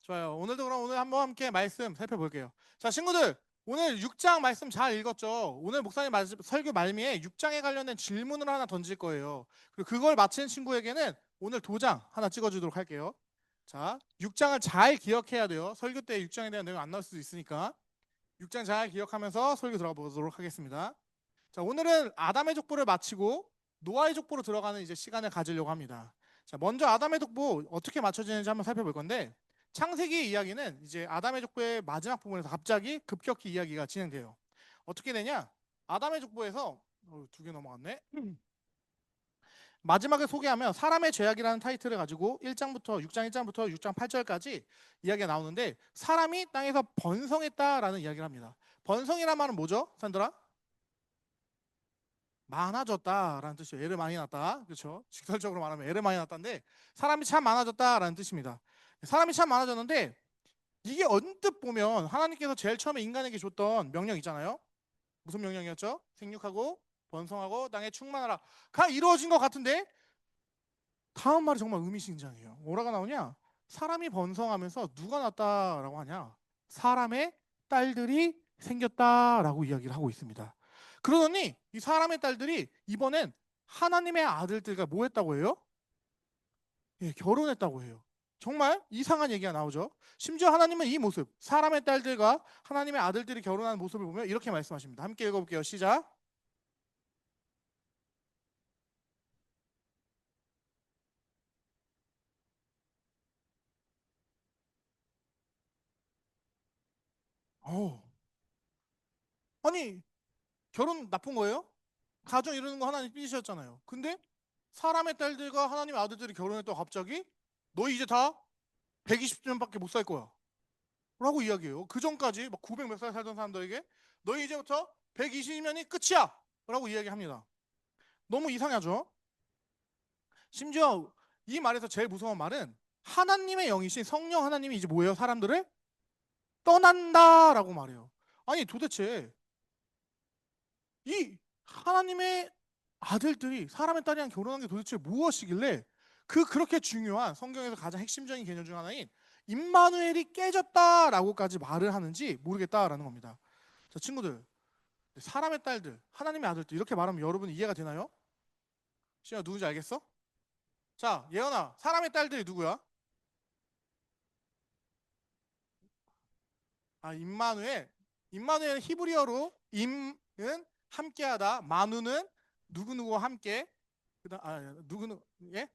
좋아요. 오늘도 그럼 오늘 한번 함께 말씀 살펴볼게요. 자, 친구들, 오늘 6장 말씀 잘 읽었죠? 오늘 목사님 설교 말미에 6장에 관련된 질문을 하나 던질 거예요. 그리고 그걸 맞힌 친구에게는 오늘 도장 하나 찍어주도록 할게요. 자, 6장을 잘 기억해야 돼요. 설교 때 6장에 대한 내용 안 나올 수도 있으니까 6장 잘 기억하면서 설교 들어가 보도록 하겠습니다. 자, 오늘은 아담의 족보를 마치고 노아의 족보로 들어가는 이제 시간을 가지려고 합니다. 자, 먼저 아담의 족보 어떻게 맞춰지는지 한번 살펴볼 건데, 창세기 이야기는 이제 아담의 족보의 마지막 부분에서 갑자기 급격히 이야기가 진행돼요. 어떻게 되냐? 아담의 족보에서 두 개 넘어갔네. 마지막에 소개하면 사람의 죄악이라는 타이틀을 가지고 1장부터 6장 1장부터 6장 8절까지 이야기가 나오는데, 사람이 땅에서 번성했다라는 이야기를 합니다. 번성이란 말은 뭐죠, 산들아? 많아졌다라는 뜻이에요. 애를 많이 낳았다. 그렇죠? 직설적으로 말하면 애를 많이 낳았다인데, 사람이 참 많아졌다라는 뜻입니다. 사람이 참 많아졌는데, 이게 언뜻 보면 하나님께서 제일 처음에 인간에게 줬던 명령 있잖아요. 무슨 명령이었죠? 생육하고 번성하고 땅에 충만하라가 이루어진 것 같은데, 다음 말이 정말 의미심장해요. 뭐라고 나오냐? 사람이 번성하면서 누가 낳았다라고 하냐? 사람의 딸들이 생겼다라고 이야기를 하고 있습니다. 그러더니 이 사람의 딸들이 이번엔 하나님의 아들들과 뭐 했다고 해요? 예, 결혼했다고 해요. 정말 이상한 얘기가 나오죠. 심지어 하나님은 이 모습, 사람의 딸들과 하나님의 아들들이 결혼하는 모습을 보면 이렇게 말씀하십니다. 함께 읽어볼게요. 시작. 어, 아니, 결혼 나쁜 거예요? 가정 이루는 거 하나님 삐지셨잖아요. 근데 사람의 딸들과 하나님의 아들들이 결혼했다고 갑자기 너희 이제 다 120년밖에 못 살 거야 라고 이야기해요. 그 전까지 막 900 몇 살 살던 사람들에게 너희 이제부터 120년이 끝이야 라고 이야기합니다. 너무 이상하죠? 심지어 이 말에서 제일 무서운 말은 하나님의 영이신 성령 하나님이 이제 뭐예요? 사람들을 떠난다라고 말해요. 아니 도대체 이 하나님의 아들들이 사람의 딸이랑 결혼한 게 도대체 무엇이길래 그렇게 중요한 성경에서 가장 핵심적인 개념 중 하나인 임마누엘이 깨졌다라고까지 말을 하는지 모르겠다라는 겁니다. 자, 친구들, 사람의 딸들, 하나님의 아들들 이렇게 말하면 여러분 이해가 되나요? 시아 누군지 알겠어? 자, 예언아, 사람의 딸들이 누구야? 아, 임마누엘. 임마누엘은 히브리어로 임은 함께하다, 마누는 누구누구와 함께, 그다음 누구누구 예?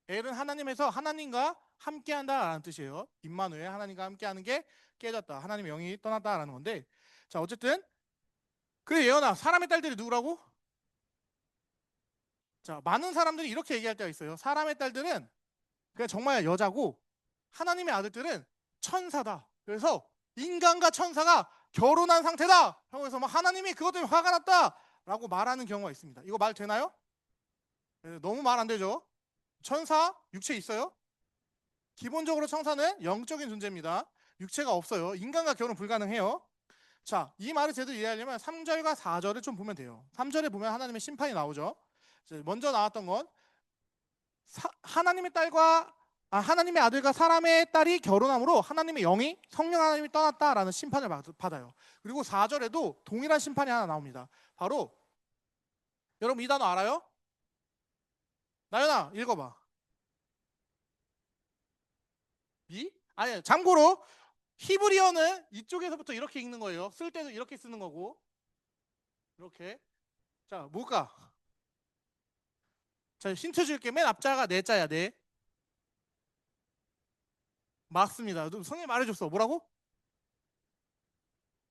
엘은 하나님에서 하나님과 함께한다라는 뜻이에요. 임마누엘, 하나님과 함께하는 게 깨졌다, 하나님의 영이 떠났다라는 건데, 자 어쨌든 그래 예언아, 사람의 딸들이 누구라고? 자, 많은 사람들이 이렇게 얘기할 때가 있어요. 사람의 딸들은 그냥 정말 여자고 하나님의 아들들은 천사다. 그래서 인간과 천사가 결혼한 상태다 하고 해서 막 하나님이 그것 때문에 화가 났다라고 말하는 경우가 있습니다. 이거 말 되나요? 너무 말 안 되죠. 천사 육체 있어요? 기본적으로 천사는 영적인 존재입니다. 육체가 없어요. 인간과 결혼 불가능해요. 자, 이 말을 제대로 이해하려면 3절과 4절을 좀 보면 돼요. 3절에 보면 하나님의 심판이 나오죠. 먼저 나왔던 건 하나님의 아들과 사람의 딸이 결혼함으로 하나님의 영이, 성령 하나님이 떠났다라는 심판을 받아요. 그리고 4절에도 동일한 심판이 하나 나옵니다. 바로 여러분 이 단어 알아요? 나연아 읽어봐. 아니, 참고로 히브리어는 이쪽에서부터 이렇게 읽는 거예요. 쓸 때도 이렇게 쓰는 거고. 이렇게. 자, 뭘까? 자, 힌트 줄게. 맨 앞자가 네 자야. 네. 맞습니다. 성경이 말해줬어. 뭐라고?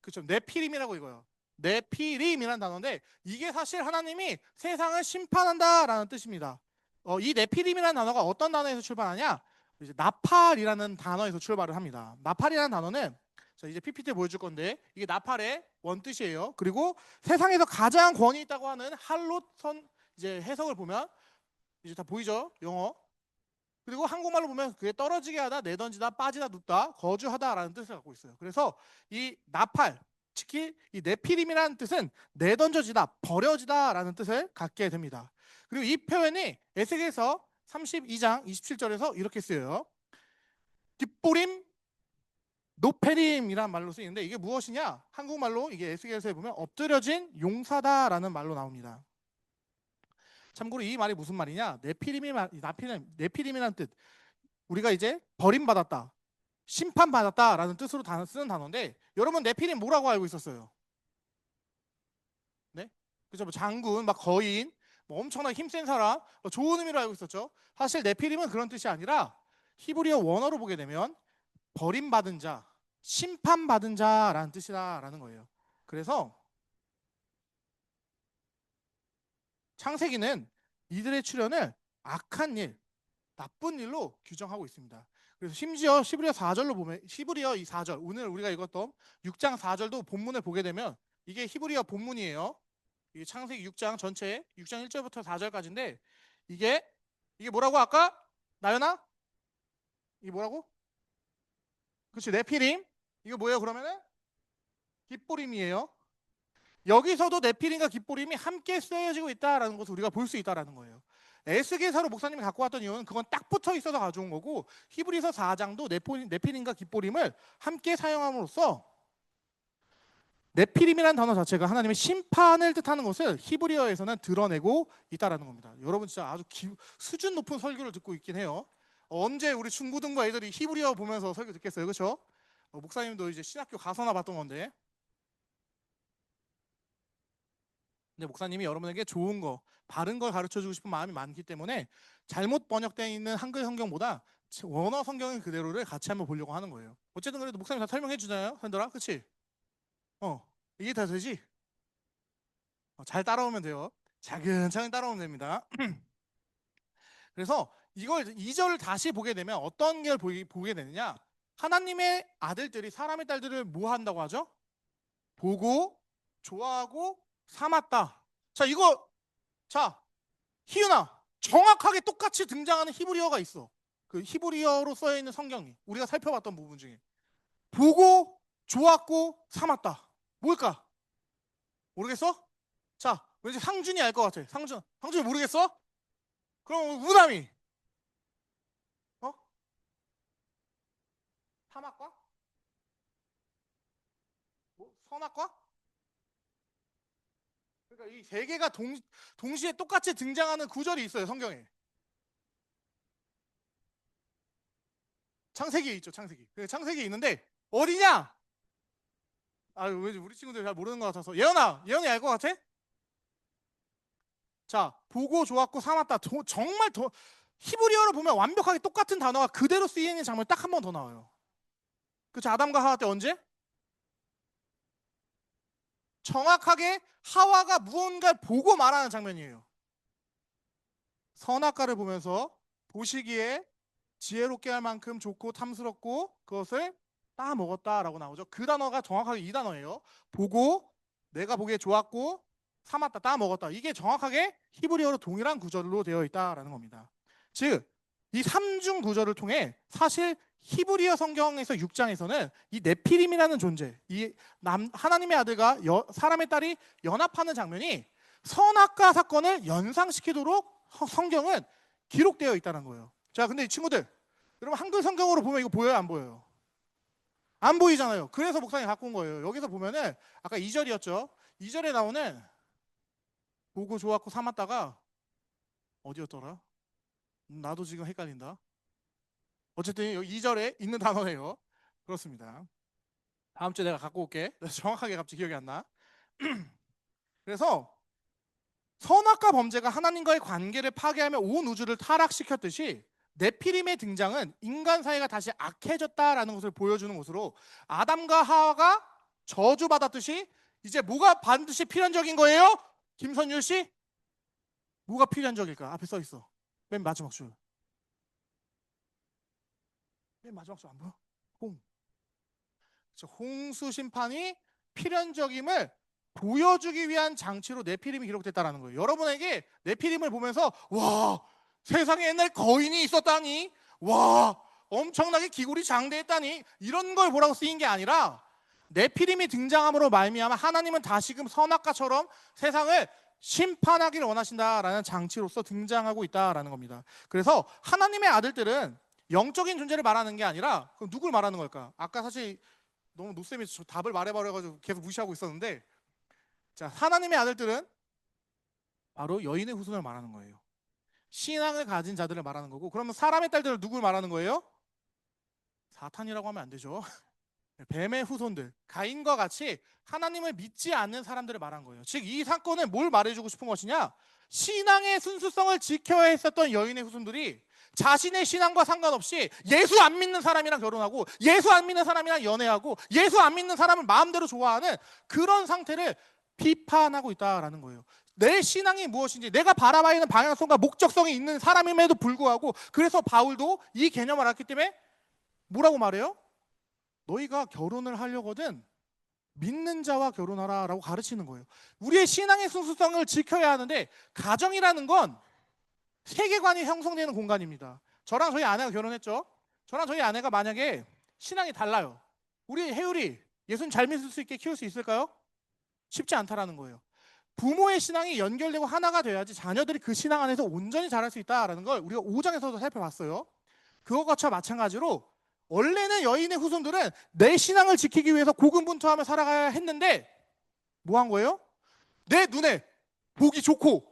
그렇죠. 네피림이라고 이거요. 네피림이라는 단어인데 이게 사실 하나님이 세상을 심판한다라는 뜻입니다. 이 네피림이라는 단어가 어떤 단어에서 출발하냐? 이제 나팔이라는 단어에서 출발을 합니다. 나팔이라는 단어는 자, 이제 PPT 보여줄 건데 이게 나팔의 원뜻이에요. 그리고 세상에서 가장 권위 있다고 하는 할롯선 이제 해석을 보면 이제 다 보이죠? 영어. 그리고 한국말로 보면 그게 떨어지게 하다, 내던지다, 빠지다, 눕다, 거주하다라는 뜻을 갖고 있어요. 그래서 이 나팔, 특히 이 네피림이라는 뜻은 내던져지다, 버려지다라는 뜻을 갖게 됩니다. 그리고 이 표현이 에스겔서 32장 27절에서 이렇게 쓰여요. 깃보림, 노페림이란 말로 쓰이는데 이게 무엇이냐? 한국말로 이게 에스겔서에 보면 엎드려진 용사다라는 말로 나옵니다. 참고로 이 말이 무슨 말이냐? 네피림이라는 뜻. 우리가 이제 버림받았다, 심판받았다라는 뜻으로 쓰는 단어인데 여러분 네피림 뭐라고 알고 있었어요? 네? 그죠? 뭐 장군, 막 거인, 뭐 엄청나게 힘센 사람, 뭐 좋은 의미로 알고 있었죠. 사실 네피림은 그런 뜻이 아니라 히브리어 원어로 보게 되면 버림받은 자, 심판받은 자라는 뜻이다라는 거예요. 그래서 창세기는 이들의 출현을 악한 일, 나쁜 일로 규정하고 있습니다. 그래서 심지어 히브리어 4절로 보면 히브리어 이 4절, 오늘 우리가 읽었던 6장 4절도 본문을 보게 되면 이게 히브리어 본문이에요. 이게 창세기 6장 전체 6장 1절부터 4절까지인데 이게 뭐라고 아까 나연아? 이게 뭐라고? 그렇지, 네피림. 이거 뭐예요? 그러면은 깃보림이에요. 여기서도 네피림과 깃보림이 함께 쓰여지고 있다라는 것을 우리가 볼 수 있다라는 거예요. 에스겔서로 목사님이 갖고 왔던 이유는 그건 딱 붙어 있어서 가져온 거고 히브리서 4장도 네피림과 깃보림을 함께 사용함으로써 네피림이라는 단어 자체가 하나님의 심판을 뜻하는 것을 히브리어에서는 드러내고 있다라는 겁니다. 여러분 진짜 아주 수준 높은 설교를 듣고 있긴 해요. 언제 우리 중고등부 애들이 히브리어 보면서 설교 듣겠어요, 그렇죠? 목사님도 이제 신학교 가서나 봤던 건데. 근데 목사님이 여러분에게 좋은 거, 바른 걸 가르쳐주고 싶은 마음이 많기 때문에 잘못 번역되어 있는 한글 성경보다 원어 성경의 그대로를 같이 한번 보려고 하는 거예요. 어쨌든 그래도 목사님 다 설명해 주잖아요, 현들아, 그렇지? 이게 다 되지? 잘 따라오면 돼요. 차근차근 따라오면 됩니다. 그래서 이걸 2절을 다시 보게 되면 어떤 걸 보게 되느냐? 하나님의 아들들이 사람의 딸들을 뭐 한다고 하죠? 보고 좋아하고 삼았다. 자 희윤아, 정확하게 똑같이 등장하는 히브리어가 있어. 그 히브리어로 써 있는 성경이 우리가 살펴봤던 부분 중에 보고 좋았고 삼았다. 뭘까? 모르겠어? 자, 왠지 상준이 알 것 같아. 상준이 모르겠어? 그럼 우남이 삼학과? 뭐? 선학과? 그러니까 이 세 개가 동시에 똑같이 등장하는 구절이 있어요, 성경에. 창세기에 있죠, 창세기. 창세기에 있는데 어디냐? 왜 우리 친구들 잘 모르는 것 같아서. 예언이 알 것 같아? 자, 보고 좋았고 삼았다. 정말 히브리어로 보면 완벽하게 똑같은 단어가 그대로 쓰이는 장면이 딱 한 번 더 나와요. 그쵸? 아담과 하와 때 언제? 정확하게 하와가 무언가를 보고 말하는 장면이에요. 선악과를 보면서 보시기에 지혜롭게 할 만큼 좋고 탐스럽고 그것을 따 먹었다라고 나오죠. 그 단어가 정확하게 이 단어예요. 보고 내가 보기에 좋았고 삼았다, 따 먹었다. 이게 정확하게 히브리어로 동일한 구절로 되어 있다라는 겁니다. 즉, 이 삼중 구절을 통해 사실 히브리어 성경에서 6장에서는 이 네피림이라는 존재, 하나님의 아들과 사람의 딸이 연합하는 장면이 선악과 사건을 연상시키도록 성경은 기록되어 있다는 거예요. 자, 근데 이 친구들, 여러분 한글 성경으로 보면 이거 보여요, 안 보여요? 안 보이잖아요. 그래서 목사님이 갖고 온 거예요. 여기서 보면은 아까 2절이었죠. 2절에 나오는 보고 좋았고 삼았다가 어디였더라? 나도 지금 헷갈린다. 어쨌든 여기 2절에 있는 단어예요. 그렇습니다. 다음 주에 내가 갖고 올게. 정확하게 갑자기 기억이 안 나. 그래서 선악과 범죄가 하나님과의 관계를 파괴하며 온 우주를 타락시켰듯이 네피림의 등장은 인간 사회가 다시 악해졌다라는 것을 보여주는 것으로 아담과 하와가 저주받았듯이 이제 뭐가 반드시 필연적인 거예요? 김선율 씨? 뭐가 필연적일까? 앞에 써 있어. 맨 마지막 줄. 맨 마지막 줄 안 보여? 홍수 심판이 필연적임을 보여주기 위한 장치로 네피림이 기록됐다는 거예요. 여러분에게 네피림을 보면서 와, 세상에 옛날 거인이 있었다니, 와, 엄청나게 기골이 장대했다니, 이런 걸 보라고 쓰인 게 아니라 네피림이 등장함으로 말미암아 하나님은 다시금 선악과처럼 세상을 심판하기를 원하신다라는 장치로서 등장하고 있다라는 겁니다. 그래서 하나님의 아들들은 영적인 존재를 말하는 게 아니라 그럼 누굴 말하는 걸까? 아까 사실 너무 노쌤이 저 답을 말해버려가지고 계속 무시하고 있었는데, 자, 하나님의 아들들은 바로 여인의 후손을 말하는 거예요. 신앙을 가진 자들을 말하는 거고, 그러면 사람의 딸들을 누굴 말하는 거예요? 사탄이라고 하면 안 되죠. 뱀의 후손들, 가인과 같이 하나님을 믿지 않는 사람들을 말한 거예요. 즉 이 사건은 뭘 말해주고 싶은 것이냐? 신앙의 순수성을 지켜야 했었던 여인의 후손들이 자신의 신앙과 상관없이 예수 안 믿는 사람이랑 결혼하고, 예수 안 믿는 사람이랑 연애하고, 예수 안 믿는 사람을 마음대로 좋아하는 그런 상태를 비판하고 있다라는 거예요. 내 신앙이 무엇인지, 내가 바라봐야 하는 방향성과 목적성이 있는 사람임에도 불구하고, 그래서 바울도 이 개념을 알았기 때문에 뭐라고 말해요? 너희가 결혼을 하려거든 믿는 자와 결혼하라 라고 가르치는 거예요. 우리의 신앙의 순수성을 지켜야 하는데, 가정이라는 건 세계관이 형성되는 공간입니다. 저랑 저희 아내가 결혼했죠. 저랑 저희 아내가 만약에 신앙이 달라요. 우리 혜율이 예수님 잘 믿을 수 있게 키울 수 있을까요? 쉽지 않다라는 거예요. 부모의 신앙이 연결되고 하나가 돼야지 자녀들이 그 신앙 안에서 온전히 자랄 수 있다라는 걸 우리가 5장에서도 살펴봤어요. 그것과 마찬가지로 원래는 여인의 후손들은 내 신앙을 지키기 위해서 고군분투하며 살아가야 했는데 뭐 한 거예요? 내 눈에 보기 좋고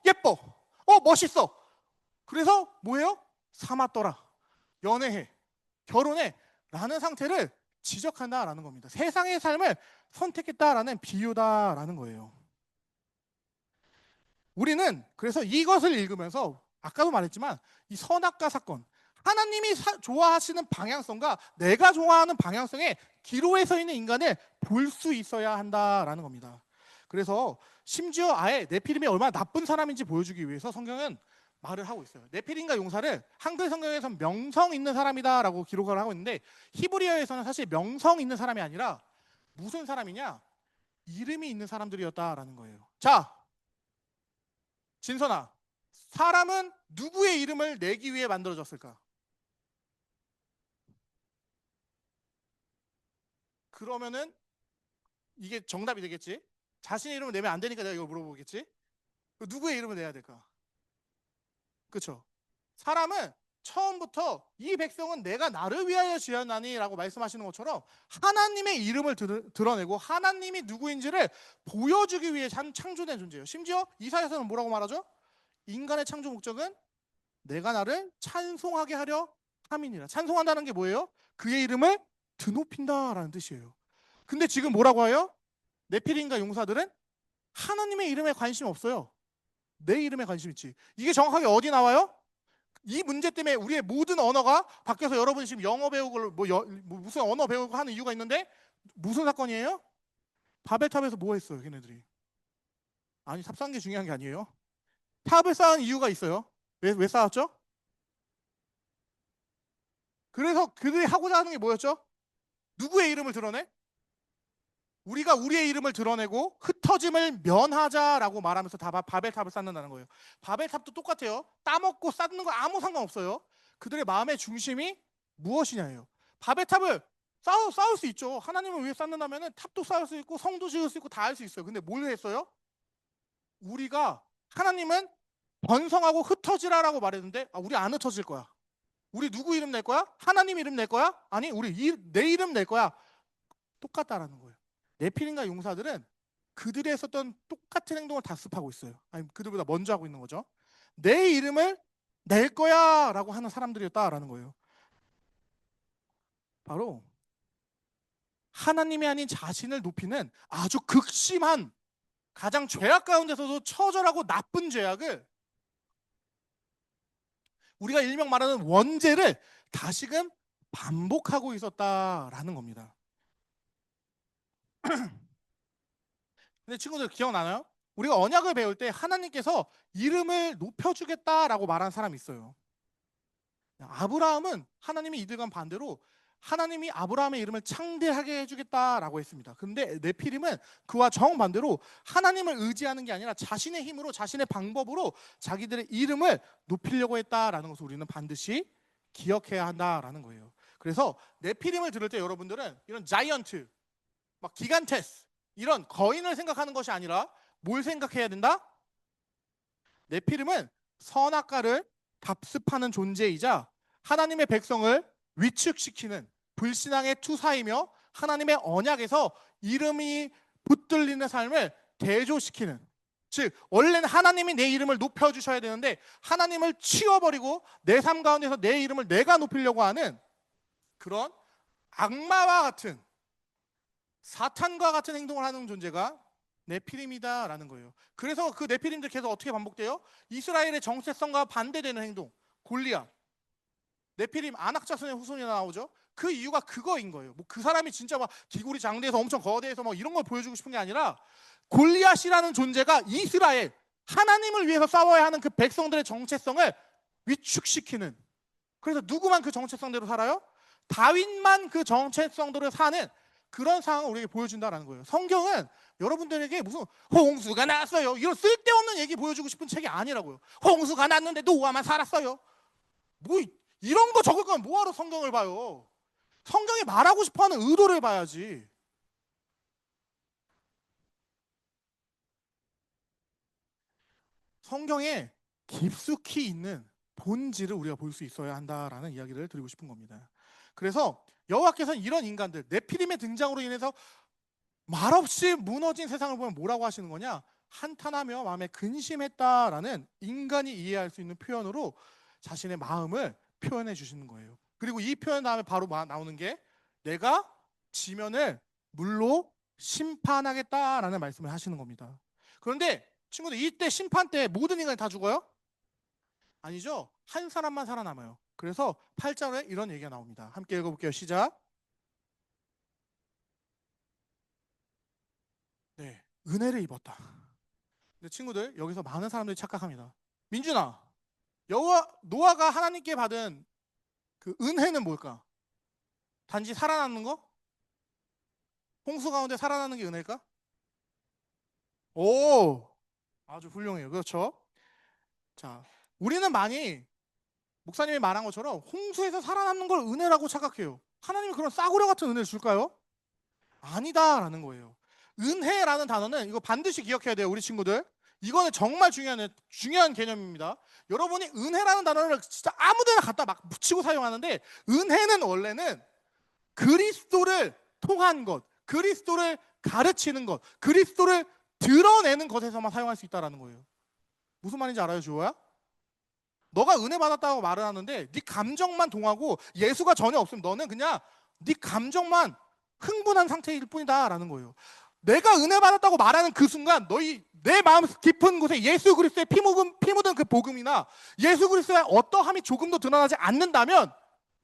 예뻐 멋있어. 그래서 뭐예요? 삼았더라, 연애해, 결혼해 라는 상태를 지적한다라는 겁니다. 세상의 삶을 선택했다라는 비유다라는 거예요. 우리는 그래서 이것을 읽으면서 아까도 말했지만 이 선악과 사건, 하나님이 좋아하시는 방향성과 내가 좋아하는 방향성의 기로에 서 있는 인간을 볼 수 있어야 한다라는 겁니다. 그래서 심지어 아예 네피림이 얼마나 나쁜 사람인지 보여주기 위해서 성경은 말을 하고 있어요. 네피림과 용사를 한글 성경에서는 명성 있는 사람이다라고 기록을 하고 있는데, 히브리어에서는 사실 명성 있는 사람이 아니라 무슨 사람이냐? 이름이 있는 사람들이었다라는 거예요. 자, 진선아, 사람은 누구의 이름을 내기 위해 만들어졌을까? 그러면은 이게 정답이 되겠지? 자신의 이름을 내면 안 되니까 내가 이걸 물어보겠지? 누구의 이름을 내야 될까? 그렇죠? 사람은 처음부터 이 백성은 내가 나를 위하여 지었나니 라고 말씀하시는 것처럼 하나님의 이름을 드러내고 하나님이 누구인지를 보여주기 위해 창조된 존재예요. 심지어 이사야서는 뭐라고 말하죠? 인간의 창조 목적은 내가 나를 찬송하게 하려 함이니라. 찬송한다는 게 뭐예요? 그의 이름을 드높인다라는 뜻이에요. 근데 지금 뭐라고 해요? 네피림과 용사들은 하나님의 이름에 관심 없어요. 내 이름에 관심 있지. 이게 정확하게 어디 나와요? 이 문제 때문에 우리의 모든 언어가 바뀌어서 여러분이 지금 영어 배우고 무슨 언어 배우고 하는 이유가 있는데, 무슨 사건이에요? 바벨탑에서 뭐 했어요 걔네들이? 아니, 탑 쌓은 게 중요한 게 아니에요. 탑을 쌓은 이유가 있어요. 왜 쌓았죠? 그래서 그들이 하고자 하는 게 뭐였죠? 누구의 이름을 드러내? 우리가 우리의 이름을 드러내고 흩어짐을 면하자라고 말하면서 다 바벨탑을 쌓는다는 거예요. 바벨탑도 똑같아요. 따먹고 쌓는 거 아무 상관없어요. 그들의 마음의 중심이 무엇이냐예요. 바벨탑을 쌓을 수 있죠. 하나님을 위해 쌓는다면 탑도 쌓을 수 있고 성도 지을 수 있고 다 할 수 있어요. 근데 뭘 했어요? 우리가 하나님은 번성하고 흩어지라라고 말했는데, 우리 안 흩어질 거야. 우리 누구 이름 낼 거야? 하나님 이름 낼 거야? 아니, 내 이름 낼 거야. 똑같다라는 거예요. 네피림과 용사들은 그들이 했었던 똑같은 행동을 답습하고 있어요. 아니, 그들보다 먼저 하고 있는 거죠. 내 이름을 낼 거야 라고 하는 사람들이었다라는 거예요. 바로 하나님이 아닌 자신을 높이는 아주 극심한, 가장 죄악 가운데서도 처절하고 나쁜 죄악을, 우리가 일명 말하는 원죄를 다시금 반복하고 있었다라는 겁니다. 근데 친구들 기억나나요? 우리가 언약을 배울 때 하나님께서 이름을 높여주겠다라고 말한 사람이 있어요. 아브라함은 하나님이 이들과 반대로 하나님이 아브라함의 이름을 창대하게 해주겠다라고 했습니다. 근데 네피림은 그와 정반대로 하나님을 의지하는 게 아니라 자신의 힘으로, 자신의 방법으로 자기들의 이름을 높이려고 했다라는 것을 우리는 반드시 기억해야 한다라는 거예요. 그래서 네피림을 들을 때 여러분들은 이런 자이언트, 막 기간테스, 이런 거인을 생각하는 것이 아니라 뭘 생각해야 된다? 네피림은 선악과를 답습하는 존재이자 하나님의 백성을 위축시키는 불신앙의 투사이며 하나님의 언약에서 이름이 붙들리는 삶을 대조시키는, 즉 원래는 하나님이 내 이름을 높여주셔야 되는데 하나님을 치워버리고 내 삶 가운데서 내 이름을 내가 높이려고 하는 그런 악마와 같은, 사탄과 같은 행동을 하는 존재가 네피림이다라는 거예요. 그래서 그 네피림들 계속 어떻게 반복돼요? 이스라엘의 정체성과 반대되는 행동, 골리앗, 네피림 안악자손의 후손이 나오죠. 그 이유가 그거인 거예요. 뭐 그 사람이 진짜 막 기골이 장대해서 엄청 거대해서 뭐 이런 걸 보여주고 싶은 게 아니라 골리앗이라는 존재가 이스라엘, 하나님을 위해서 싸워야 하는 그 백성들의 정체성을 위축시키는, 그래서 누구만 그 정체성대로 살아요? 다윗만 그 정체성대로 사는 그런 상황을 우리에게 보여준다는 거예요. 성경은 여러분들에게 무슨 홍수가 났어요 이런 쓸데없는 얘기 보여주고 싶은 책이 아니라고요. 홍수가 났는데 노아만 살았어요. 뭐 이런 거 적을 거면 뭐하러 성경을 봐요? 성경이 말하고 싶어하는 의도를 봐야지. 성경에 깊숙이 있는 본질을 우리가 볼 수 있어야 한다라는 이야기를 드리고 싶은 겁니다. 그래서 여호와께서는 이런 인간들, 네피림의 등장으로 인해서 말없이 무너진 세상을 보면 뭐라고 하시는 거냐? 한탄하며 마음에 근심했다라는 인간이 이해할 수 있는 표현으로 자신의 마음을 표현해 주시는 거예요. 그리고 이 표현 다음에 바로 나오는 게 내가 지면을 물로 심판하겠다라는 말씀을 하시는 겁니다. 그런데 친구들, 이때 심판 때 모든 인간이 다 죽어요? 아니죠. 한 사람만 살아남아요. 그래서 8절에 이런 얘기가 나옵니다. 함께 읽어볼게요. 시작. 네, 은혜를 입었다. 근데 친구들, 여기서 많은 사람들이 착각합니다. 민준아, 노아가 하나님께 받은 그 은혜는 뭘까? 단지 살아남는 거? 홍수 가운데 살아나는 게 은혜일까? 오, 아주 훌륭해요. 그렇죠? 자, 우리는 많이 목사님이 말한 것처럼 홍수에서 살아남는 걸 은혜라고 착각해요. 하나님이 그런 싸구려 같은 은혜를 줄까요? 아니다라는 거예요. 은혜라는 단어는 이거 반드시 기억해야 돼요, 우리 친구들. 이거는 정말 중요한 개념입니다. 여러분이 은혜라는 단어를 진짜 아무데나 갖다 막 붙이고 사용하는데, 은혜는 원래는 그리스도를 통한 것, 그리스도를 가르치는 것, 그리스도를 드러내는 것에서만 사용할 수 있다는 거예요. 무슨 말인지 알아요, 주호야? 너가 은혜 받았다고 말을 하는데 네 감정만 동하고 예수가 전혀 없으면 너는 그냥 네 감정만 흥분한 상태일 뿐이다 라는 거예요. 내가 은혜 받았다고 말하는 그 순간 내 마음 깊은 곳에 예수 그리스도의 피 묻은 그 복음이나 예수 그리스도의 어떠함이 조금도 드러나지 않는다면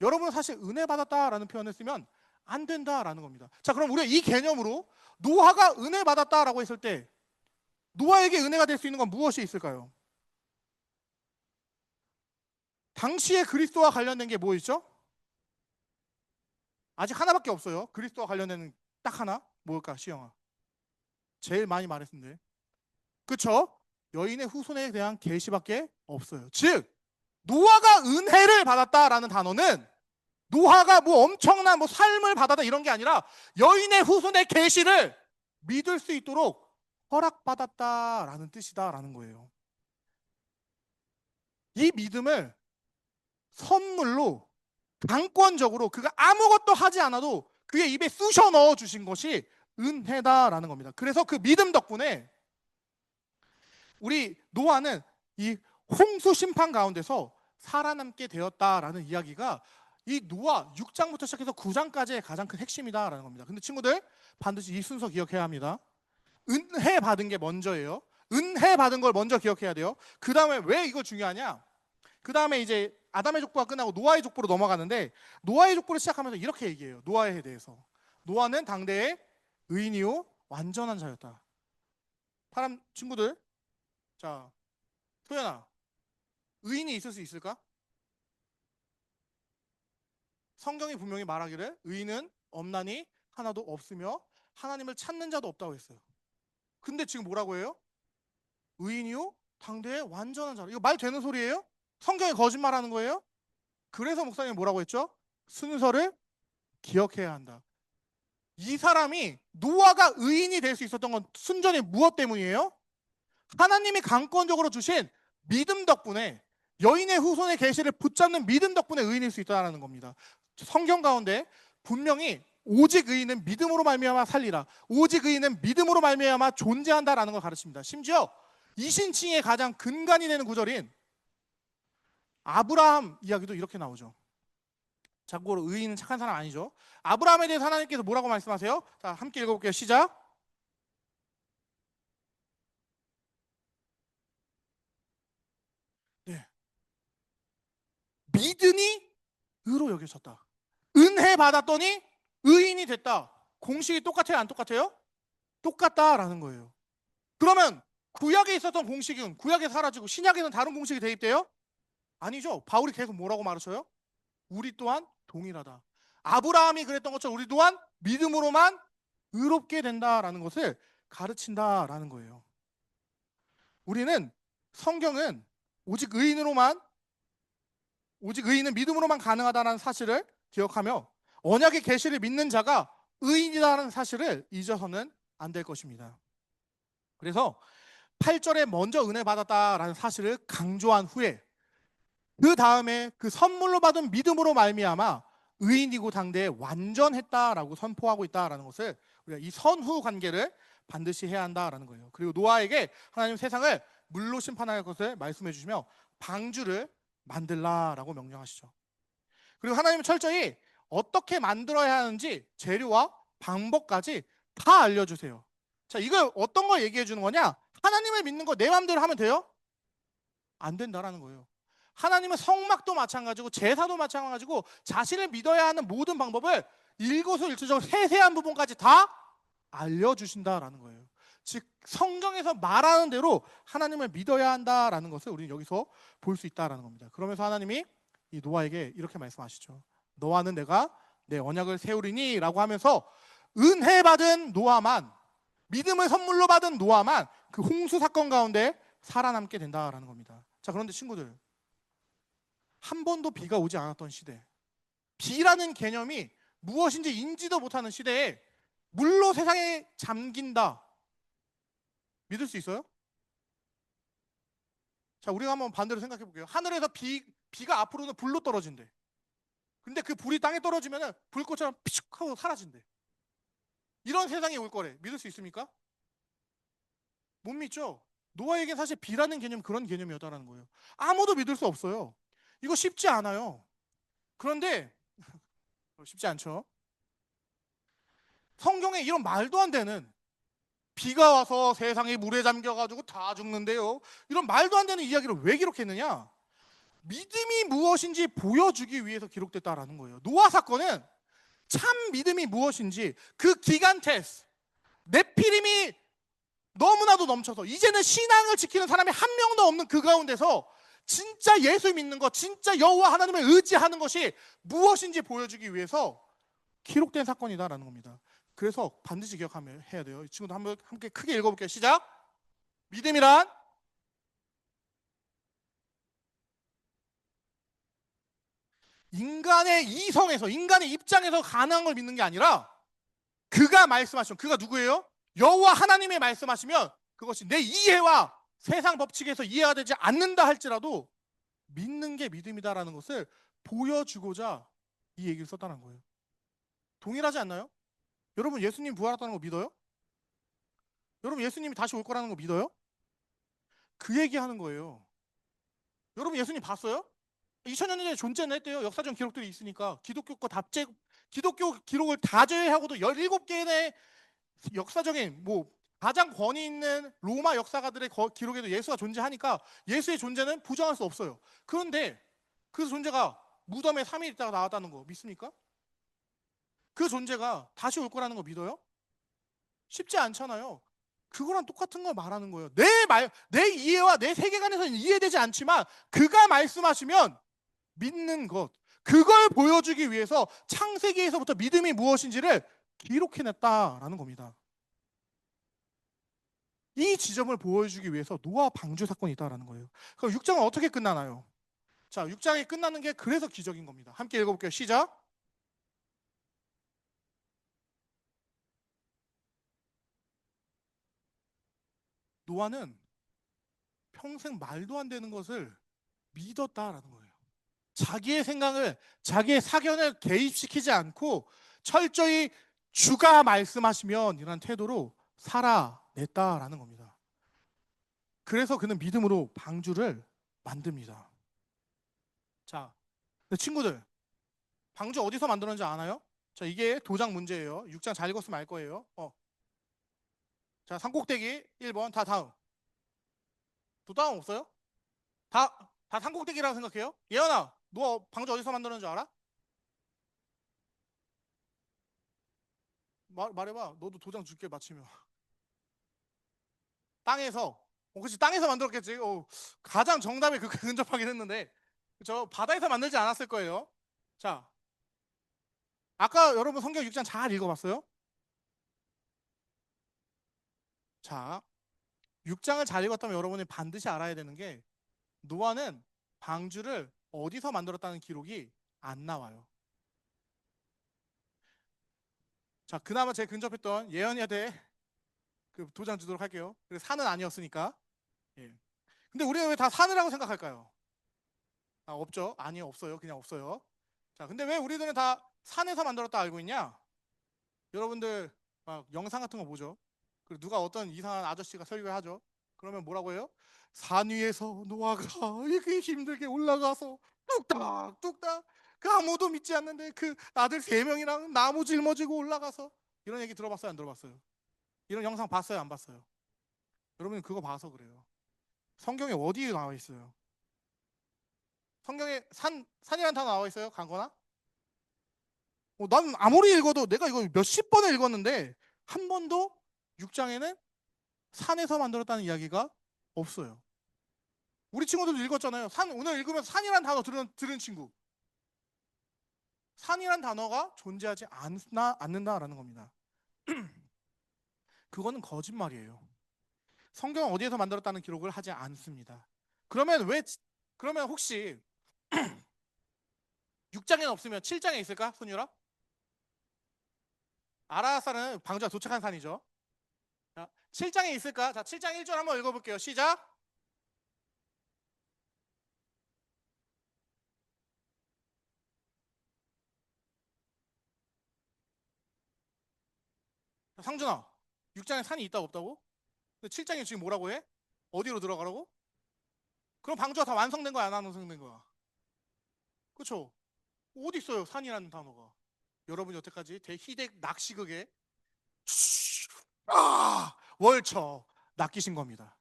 여러분은 사실 은혜 받았다라는 표현을 쓰면 안 된다라는 겁니다. 자, 그럼 우리가 이 개념으로 노아가 은혜 받았다라고 했을 때 노아에게 은혜가 될 수 있는 건 무엇이 있을까요? 당시에 그리스도와 관련된 게 뭐 있죠? 아직 하나밖에 없어요. 그리스도와 관련된 딱 하나. 뭘까, 시영아? 제일 많이 말했는데. 그쵸? 여인의 후손에 대한 계시밖에 없어요. 즉 노아가 은혜를 받았다라는 단어는 노아가 뭐 엄청난 뭐 삶을 받았다 이런 게 아니라 여인의 후손의 계시를 믿을 수 있도록 허락받았다라는 뜻이다라는 거예요. 이 믿음을 선물로 강권적으로 그가 아무것도 하지 않아도 그의 입에 쑤셔 넣어 주신 것이 은혜다라는 겁니다. 그래서 그 믿음 덕분에 우리 노아는 이 홍수 심판 가운데서 살아남게 되었다라는 이야기가 이 노아 6장부터 시작해서 9장까지의 가장 큰 핵심이다라는 겁니다. 근데 친구들, 반드시 이 순서 기억해야 합니다. 은혜 받은 게 먼저예요. 은혜 받은 걸 먼저 기억해야 돼요. 그 다음에 왜 이거 중요하냐? 그 다음에 이제 아담의 족보가 끝나고 노아의 족보로 넘어가는데, 노아의 족보를 시작하면서 이렇게 얘기해요. 노아에 대해서. 노아는 당대의 의인이요 완전한 자였다. 사람 친구들, 자, 소연아, 의인이 있을 수 있을까? 성경이 분명히 말하기를 의인은 없나니 하나도 없으며 하나님을 찾는 자도 없다고 했어요. 근데 지금 뭐라고 해요? 의인이요 당대의 완전한 자라. 이거 말 되는 소리예요? 성경이 거짓말하는 거예요? 그래서 목사님이 뭐라고 했죠? 순서를 기억해야 한다. 이 사람이 노아가 의인이 될 수 있었던 건 순전히 무엇 때문이에요? 하나님이 강권적으로 주신 믿음 덕분에 여인의 후손의 계시를 붙잡는 믿음 덕분에 의인일 수 있다는 겁니다. 성경 가운데 분명히 오직 의인은 믿음으로 말미암아 살리라, 오직 의인은 믿음으로 말미암아 존재한다라는 걸 가르칩니다. 심지어 이신칭의 가장 근간이 되는 구절인 아브라함 이야기도 이렇게 나오죠. 참고로 의인은 착한 사람 아니죠. 아브라함에 대해서 하나님께서 뭐라고 말씀하세요? 자, 함께 읽어볼게요. 시작. 네. 믿음이 의로 여겨졌다. 은혜 받았더니 의인이 됐다. 공식이 똑같아요? 안 똑같아요? 똑같다라는 거예요. 그러면 구약에 있었던 공식은 구약에 사라지고 신약에는 다른 공식이 대입돼요? 아니죠. 바울이 계속 뭐라고 말하셔요? 우리 또한 동일하다. 아브라함이 그랬던 것처럼 우리 또한 믿음으로만 의롭게 된다라는 것을 가르친다라는 거예요. 우리는 성경은 오직 의인으로만, 오직 의인은 믿음으로만 가능하다는 사실을 기억하며 언약의 계시를 믿는 자가 의인이라는 사실을 잊어서는 안 될 것입니다. 그래서 8절에 먼저 은혜 받았다라는 사실을 강조한 후에 그 다음에 그 선물로 받은 믿음으로 말미암아 의인이고 당대에 완전했다라고 선포하고 있다라는 것을, 우리가 이 선후 관계를 반드시 해야 한다라는 거예요. 그리고 노아에게 하나님 세상을 물로 심판할 것을 말씀해 주시며 방주를 만들라라고 명령하시죠. 그리고 하나님은 철저히 어떻게 만들어야 하는지 재료와 방법까지 다 알려주세요. 자, 이걸 어떤 걸 얘기해 주는 거냐? 하나님을 믿는 거 내 마음대로 하면 돼요? 안 된다라는 거예요. 하나님은 성막도 마찬가지고 제사도 마찬가지고 자신을 믿어야 하는 모든 방법을 일거수일투족으로 세세한 부분까지 다 알려주신다라는 거예요. 즉 성경에서 말하는 대로 하나님을 믿어야 한다라는 것을 우리는 여기서 볼 수 있다라는 겁니다. 그러면서 하나님이 이 노아에게 이렇게 말씀하시죠. 너와는 내가 내 언약을 세우리니 라고 하면서 은혜 받은 노아만, 믿음을 선물로 받은 노아만 그 홍수 사건 가운데 살아남게 된다라는 겁니다. 자, 그런데 친구들, 한 번도 비가 오지 않았던 시대, 비라는 개념이 무엇인지 인지도 못하는 시대에 물로 세상에 잠긴다, 믿을 수 있어요? 자, 우리가 한번 반대로 생각해 볼게요. 하늘에서 비가 앞으로는 불로 떨어진대. 근데 그 불이 땅에 떨어지면 불꽃처럼 피슉 하고 사라진대. 이런 세상이 올 거래. 믿을 수 있습니까? 못 믿죠? 노아에게 사실 비라는 개념, 그런 개념이었다는 거예요. 아무도 믿을 수 없어요. 이거 쉽지 않아요. 그런데 쉽지 않죠. 성경에 이런 말도 안 되는, 비가 와서 세상이 물에 잠겨가지고 다 죽는데요, 이런 말도 안 되는 이야기를 왜 기록했느냐? 믿음이 무엇인지 보여주기 위해서 기록됐다라는 거예요. 노아 사건은 참 믿음이 무엇인지, 그 기간 테스트, 네피림이 너무나도 넘쳐서 이제는 신앙을 지키는 사람이 한 명도 없는 그 가운데서 진짜 예수 믿는 것, 진짜 여호와 하나님을 의지하는 것이 무엇인지 보여주기 위해서 기록된 사건이다라는 겁니다. 그래서 반드시 기억하면 해야 돼요. 이 친구도 한번 함께 크게 읽어볼게요. 시작. 믿음이란 인간의 이성에서, 인간의 입장에서 가능한 걸 믿는 게 아니라 그가 말씀하시면, 그가 누구예요? 여호와 하나님의 말씀하시면 그것이 내 이해와 세상 법칙에서 이해가 되지 않는다 할지라도 믿는 게 믿음이다라는 것을 보여주고자 이 얘기를 썼다는 거예요. 동일하지 않나요? 여러분 예수님 부활했다는 거 믿어요? 여러분 예수님이 다시 올 거라는 거 믿어요? 그 얘기하는 거예요. 여러분 예수님 봤어요? 2000년 전에 존재는 했대요. 역사적 기록들이 있으니까. 기독교 거 답제, 기독교 기록을 다 제외하고도 17개의 역사적인, 뭐 가장 권위 있는 로마 역사가들의 기록에도 예수가 존재하니까 예수의 존재는 부정할 수 없어요. 그런데 그 존재가 무덤에 3일 있다가 나왔다는 거 믿습니까? 그 존재가 다시 올 거라는 거 믿어요? 쉽지 않잖아요. 그거랑 똑같은 걸 말하는 거예요. 내 이해와 내 세계관에서는 이해되지 않지만 그가 말씀하시면 믿는 것, 그걸 보여주기 위해서 창세기에서부터 믿음이 무엇인지를 기록해냈다라는 겁니다. 이 지점을 보여주기 위해서 노아 방주 사건이 있다라는 거예요. 그럼 6장은 어떻게 끝나나요? 자, 6장이 끝나는 게 그래서 기적인 겁니다. 함께 읽어볼게요. 시작. 노아는 평생 말도 안 되는 것을 믿었다라는 거예요. 자기의 생각을, 자기의 사견을 개입시키지 않고 철저히 주가 말씀하시면 이런 태도로 살아냈다라는 겁니다. 그래서 그는 믿음으로 방주를 만듭니다. 자, 친구들, 방주 어디서 만들었는지 아나요? 자, 이게 도장 문제예요. 6장 잘 읽었으면 알 거예요. 자, 산꼭대기 1번 다 다음. 또 다음 없어요? 다 산꼭대기라고 생각해요? 예언아, 너 방주 어디서 만들었는 줄 알아? 말해봐. 너도 도장 줄게 맞히면. 땅에서. 그치, 땅에서 만들었겠지. 가장 정답에 근접하긴 했는데. 그쵸? 바다에서 만들지 않았을 거예요. 자, 아까 여러분 성경 6장 잘 읽어봤어요? 자, 6장을 잘 읽었다면 여러분이 반드시 알아야 되는 게 노아는 방주를 어디서 만들었다는 기록이 안 나와요. 자, 그나마 제일 근접했던 예언야대 그 도장 주도록 할게요. 그래서 산은 아니었으니까. 예. 근데 우리는 왜 다 산이라고 생각할까요? 없죠? 아니요, 없어요. 그냥 없어요. 자, 근데 왜 우리들은 다 산에서 만들었다 알고 있냐? 여러분들 막 영상 같은 거 보죠? 그리고 누가 어떤 이상한 아저씨가 설교를 하죠? 그러면 뭐라고 해요? 산 위에서 노아가 이렇게 힘들게 올라가서 뚝딱 뚝딱 그 아무도 믿지 않는데 그 아들 3명이랑 나무 짊어지고 올라가서 이런 얘기 들어봤어요? 안 들어봤어요? 이런 영상 봤어요? 안 봤어요? 여러분 그거 봐서 그래요. 성경에 어디에 나와 있어요? 성경에 산이라는 단어 나와 있어요? 강거나? 난 아무리 읽어도 내가 이거 몇십 번을 읽었는데 한 번도 6장에는 산에서 만들었다는 이야기가 없어요. 우리 친구들도 읽었잖아요. 오늘 읽으면서 산이란 단어 들은 친구. 산이란 단어가 존재하지 않는다라는 겁니다. 그거는 거짓말이에요. 성경은 어디에서 만들었다는 기록을 하지 않습니다. 그러면 혹시 6장에는 없으면 7장에 있을까? 손유라? 아라산은 방주가 도착한 산이죠. 자, 7장에 있을까? 자, 7장 1절 한번 읽어볼게요. 시작. 상준아, 6장에 산이 있다고 없다고? 근데 7장에 지금 뭐라고 해? 어디로 들어가라고? 그럼 방주가 다 완성된 거야, 안 완성된 거야? 그쵸? 어디 있어요, 산이라는 단어가? 여러분 여태까지 대희대 낚시극에 월처 낚이신 겁니다.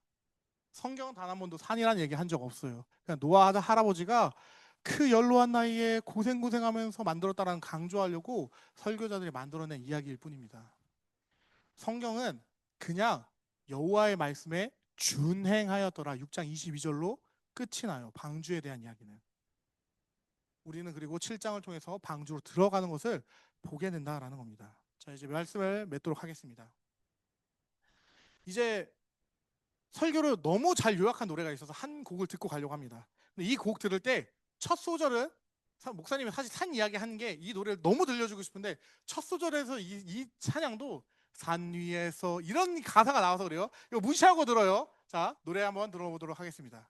성경은 단 한 번도 산이라는 얘기 한 적 없어요. 그냥 노아 할아버지가 그 연로한 나이에 고생하면서 만들었다라는 강조하려고 설교자들이 만들어낸 이야기일 뿐입니다. 성경은 그냥 여호와의 말씀에 준행하였더라 6장 22절로 끝이 나요. 방주에 대한 이야기는. 우리는 그리고 7장을 통해서 방주로 들어가는 것을 보게 된다라는 겁니다. 자, 이제 말씀을 맺도록 하겠습니다. 이제 설교를 너무 잘 요약한 노래가 있어서 한 곡을 듣고 가려고 합니다. 근데 이 곡 들을 때 첫 소절은 목사님이 사실 산 이야기 하는 게 이 노래를 너무 들려주고 싶은데 첫 소절에서 이 찬양도 산 위에서 이런 가사가 나와서 그래요. 이거 무시하고 들어요. 자, 노래 한번 들어보도록 하겠습니다.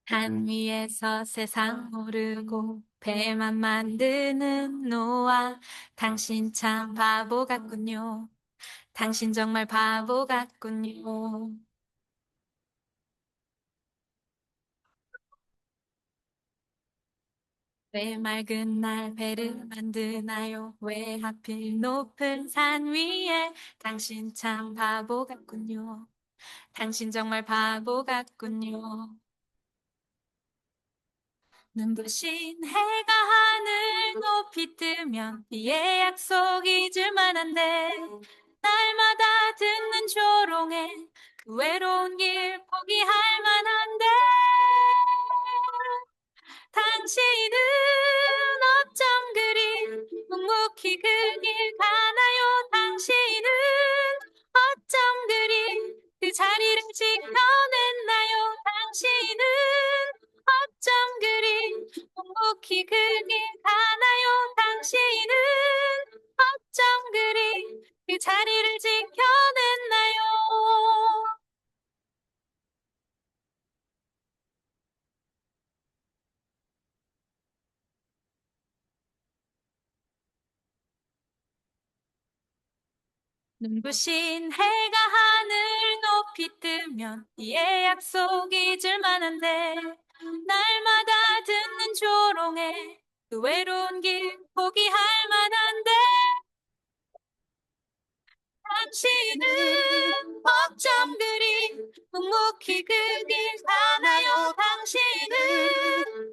산 위에서 세상 모르고 배만 만드는 노아. 당신 참 바보 같군요. 당신 정말 바보 같군요. 왜 맑은 날 배를 만드나요? 왜 하필 높은 산 위에? 당신 참 바보 같군요. 당신 정말 바보 같군요. 눈부신 해가 하늘 높이 뜨면 비의 약속 잊을 만한데 날마다 듣는 조롱에 그 외로운 길 포기할 만한데 당신은 어쩜 그리 묵묵히 그 길 가나요? 당신은 어쩜 그리 그 자리를 지켜냈나요? 당신은 어쩜 그리 그리 그 자리를 지켜냈나요? 눈부신 해가 하늘 높이 뜨면 이의 약속 잊을 만한데 날마다 듣는 조롱에 그 외로운 길 포기할 만한데 당신은 어쩜 그리 묵묵히 그 길 가나요? 당신은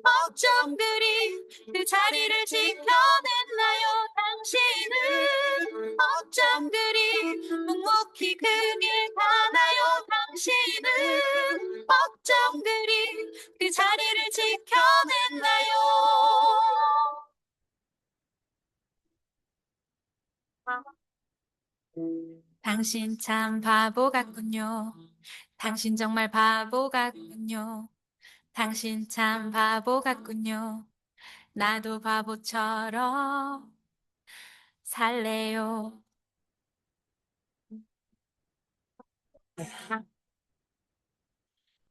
어쩜 그리 그 자리를 지켜냈나요? 당신은 어쩜 그리 묵묵히 그 길 가나요? 당신은 어쩜 그리 그 자리를 지켜냈나요? 당신 참 바보 같군요. 당신 정말 바보 같군요. 당신 참 바보 같군요. 나도 바보처럼 살래요.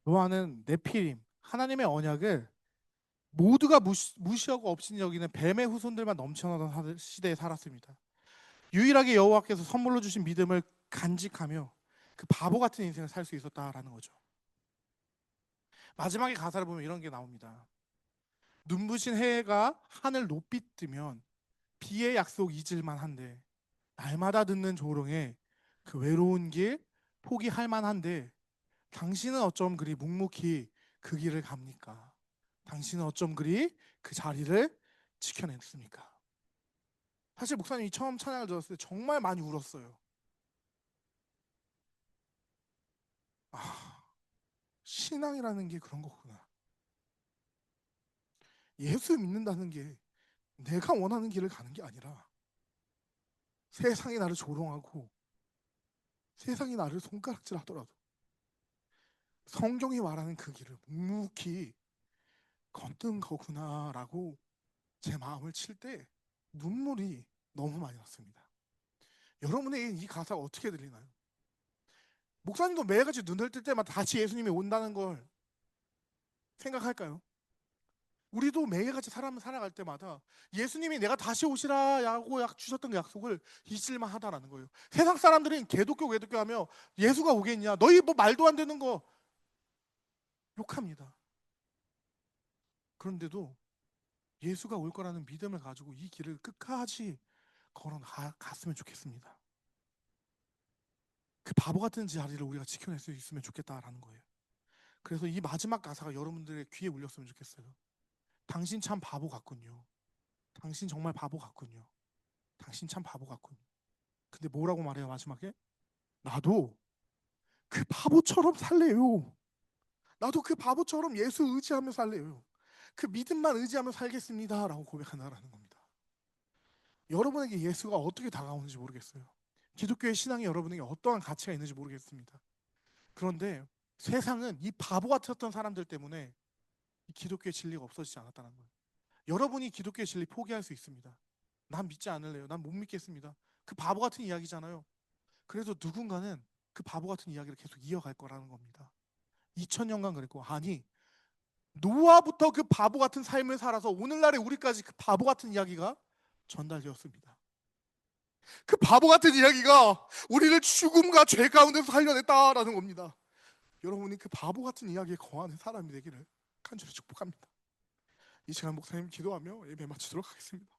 노아는 네피림, 하나님의 언약을 모두가 무시하고 없인 여기는 뱀의 후손들만 넘쳐나던 시대에 살았습니다. 유일하게 여호와께서 선물로 주신 믿음을 간직하며 그 바보 같은 인생을 살 수 있었다라는 거죠. 마지막에 가사를 보면 이런 게 나옵니다. 눈부신 해가 하늘 높이 뜨면 비의 약속 잊을만 한데 날마다 듣는 조롱에 그 외로운 길 포기할 만한데 당신은 어쩜 그리 묵묵히 그 길을 갑니까? 당신은 어쩜 그리 그 자리를 지켜냈습니까? 사실 목사님이 처음 찬양을 들었을 때 정말 많이 울었어요. 아, 신앙이라는 게 그런 거구나. 예수 믿는다는 게 내가 원하는 길을 가는 게 아니라 세상이 나를 조롱하고 세상이 나를 손가락질하더라도 성경이 말하는 그 길을 묵묵히 걷는 거구나라고 제 마음을 칠 때 눈물이 너무 많이 났습니다. 여러분의 이 가사가 어떻게 들리나요? 목사님도 매일같이 눈을 뜰 때마다 다시 예수님이 온다는 걸 생각할까요? 우리도 매일같이 사람을 살아갈 때마다 예수님이 내가 다시 오시라고 주셨던 그 약속을 잊을만 하다라는 거예요. 세상 사람들은 개독교 하며 예수가 오겠냐, 너희 뭐 말도 안 되는 거 욕합니다. 그런데도 예수가 올 거라는 믿음을 가지고 이 길을 끝까지 걸어갔으면 좋겠습니다. 그 바보 같은 자리를 우리가 지켜낼 수 있으면 좋겠다라는 거예요. 그래서 이 마지막 가사가 여러분들의 귀에 울렸으면 좋겠어요. 당신 참 바보 같군요. 당신 정말 바보 같군요. 당신 참 바보 같군요. 근데 뭐라고 말해요 마지막에? 나도 그 바보처럼 살래요. 나도 그 바보처럼 예수 의지하며 살래요. 그 믿음만 의지하며 살겠습니다 라고 고백한다라는 겁니다. 여러분에게 예수가 어떻게 다가오는지 모르겠어요. 기독교의 신앙이 여러분에게 어떠한 가치가 있는지 모르겠습니다. 그런데 세상은 이 바보 같았던 사람들 때문에 이 기독교의 진리가 없어지지 않았다는 거예요. 여러분이 기독교의 진리 포기할 수 있습니다. 난 믿지 않을래요. 난 못 믿겠습니다. 그 바보 같은 이야기잖아요. 그래도 누군가는 그 바보 같은 이야기를 계속 이어갈 거라는 겁니다. 2000년간 그랬고, 아니 노아부터 그 바보 같은 삶을 살아서 오늘날의 우리까지 그 바보 같은 이야기가 전달되었습니다. 그 바보 같은 이야기가 우리를 죽음과 죄 가운데서 살려냈다라는 겁니다. 여러분이 그 바보 같은 이야기에 거하는 사람이 되기를 간절히 축복합니다. 이 시간 목사님 기도하며 예배 마치도록 하겠습니다.